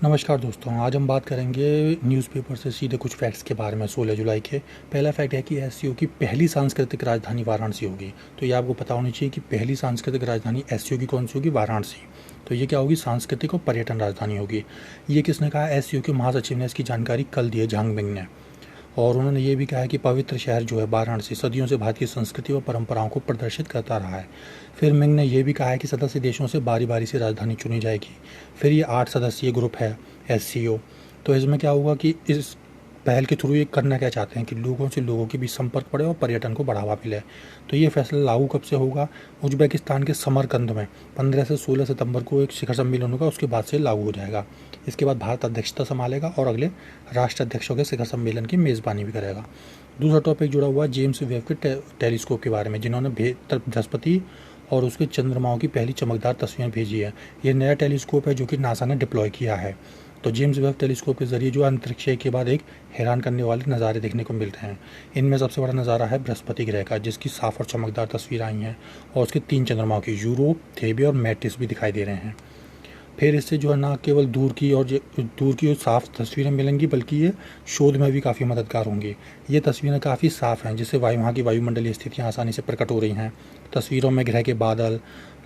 नमस्कार दोस्तों, आज हम बात करेंगे न्यूज़पेपर से सीधे कुछ फैक्ट्स के बारे में 16 जुलाई के। पहला फैक्ट है कि एससीओ की पहली सांस्कृतिक राजधानी वाराणसी होगी। तो ये आपको पता होनी चाहिए कि पहली सांस्कृतिक राजधानी एससीओ की कौन सी होगी? वाराणसी। तो ये क्या होगी? सांस्कृतिक और पर्यटन राजधानी होगी। ये किसने कहा? एससीओ के महासचिव ने इसकी जानकारी कल दी है, झांग मिंग ने। और उन्होंने ये भी कहा है कि पवित्र शहर जो है वाराणसी सदियों से भारत की संस्कृति व परंपराओं को प्रदर्शित करता रहा है। फिर मिंग ने यह भी कहा है कि सदस्य देशों से बारी बारी से राजधानी चुनी जाएगी। फिर ये 8 सदस्यीय ग्रुप है एससीओ। तो इसमें क्या होगा कि इस पहल के थ्रू ये करना क्या चाहते हैं कि लोगों से लोगों के बीच संपर्क बढ़े और पर्यटन को बढ़ावा मिले। तो ये फैसला लागू कब से होगा? उज्बेकिस्तान के समरकंद में 15 से 16 सितंबर को एक शिखर सम्मेलन होगा, उसके बाद से लागू हो जाएगा। इसके बाद भारत अध्यक्षता संभालेगा और अगले राष्ट्र अध्यक्षों के शिखर सम्मेलन की मेज़बानी भी करेगा। दूसरा टॉपिक जुड़ा हुआ जेम्स वेब के टेलीस्कोप के बारे में, जिन्होंने बृहस्पति और उसके चंद्रमाओं की पहली चमकदार तस्वीरें भेजी है। ये नया टेलीस्कोप है जो कि नासा ने डिप्लॉय किया है। तो जेम्स वेब टेलीस्कोप के जरिए जो अंतरिक्ष के बाद एक हैरान करने वाले नज़ारे देखने को मिलते हैं। इनमें सबसे बड़ा नज़ारा है बृहस्पति ग्रह का, जिसकी साफ और चमकदार तस्वीर आई हैं और उसके 3 चंद्रमाओं की, यूरोप, थेबे और मैटिस भी दिखाई दे रहे हैं। फिर इससे जो है ना केवल दूर की साफ तस्वीरें मिलेंगी, बल्कि ये शोध में भी काफ़ी मददगार होंगी। ये तस्वीरें काफ़ी साफ़ हैं, जिससे वहाँ की वायुमंडलीय स्थितियाँ आसानी से प्रकट हो रही हैं। तस्वीरों में ग्रह के बादल,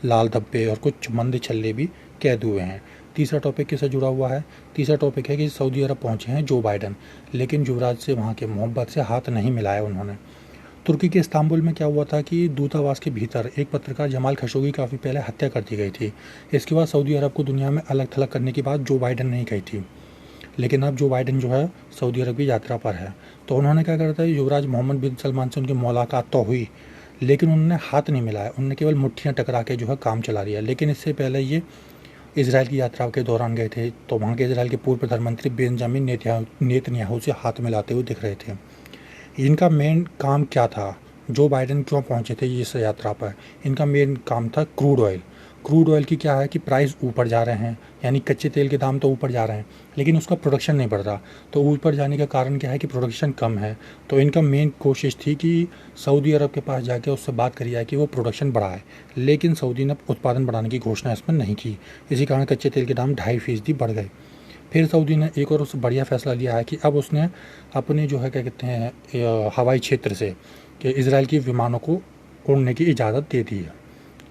लाल धब्बे और कुछ मंद छल्ले भी कैद हुए हैं। तीसरा टॉपिक किससे जुड़ा हुआ है? तीसरा टॉपिक है कि सऊदी अरब पहुँचे हैं जो बाइडन, लेकिन युवराज से वहाँ के मोहब्बत से हाथ नहीं मिलाया उन्होंने। तुर्की के इस्तांबुल में क्या हुआ था कि दूतावास के भीतर एक पत्रकार जमाल खशोगी काफ़ी पहले हत्या कर दी गई थी। इसके बाद सऊदी अरब को दुनिया में अलग थलग करने की बात जो बाइडन ने ही कही थी। लेकिन अब जो बाइडन जो है सऊदी अरब की यात्रा पर है, तो उन्होंने क्या करा था, युवराज मोहम्मद बिन सलमान से उनकी मुलाकात तो हुई, लेकिन उन्होंने हाथ नहीं मिलाया। उन्होंने केवल मुट्ठियाँ टकरा के जो है काम चला लिया। लेकिन इससे पहले ये इसराइल की यात्रा के दौरान गए थे, तो वहाँ के इसराइल के पूर्व प्रधानमंत्री बेंजामिन नेतन्याहू से हाथ मिलाते हुए दिख रहे थे। इनका मेन काम क्या था? जो बाइडन क्यों पहुंचे थे इस यात्रा पर? इनका मेन काम था क्रूड ऑयल। क्रूड ऑयल की क्या है कि प्राइस ऊपर जा रहे हैं, यानी कच्चे तेल के दाम तो ऊपर जा रहे हैं, लेकिन उसका प्रोडक्शन नहीं बढ़ रहा। तो ऊपर जाने का कारण क्या है कि प्रोडक्शन कम है। तो इनका मेन कोशिश थी कि सऊदी अरब के पास जाके उससे बात करी जाए कि वो प्रोडक्शन बढ़ाए, लेकिन सऊदी ने उत्पादन बढ़ाने की घोषणा इसमें नहीं की। इसी कारण कच्चे तेल के दाम 2.5% बढ़ गए। फिर सऊदी ने एक और उससे बढ़िया फैसला लिया है कि अब उसने अपने जो है क्या कहते हैं हवाई क्षेत्र से कि इजराइल की विमानों को उड़ने की इजाज़त दे दी है,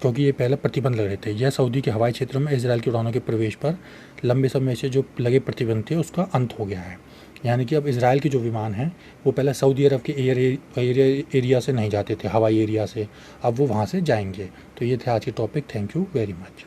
क्योंकि ये पहले प्रतिबंध लग रहे थे। यह सऊदी के हवाई क्षेत्र में इजराइल की उड़ानों के प्रवेश पर लंबे समय से जो लगे प्रतिबंध थे उसका अंत हो गया है। यानी कि अब इजराइल के जो विमान हैं वो पहले सऊदी अरब के एरिया से नहीं जाते थे, हवाई एरिया से, अब वो वहाँ से जाएंगे। तो ये थे आज के topic. Thank you very much.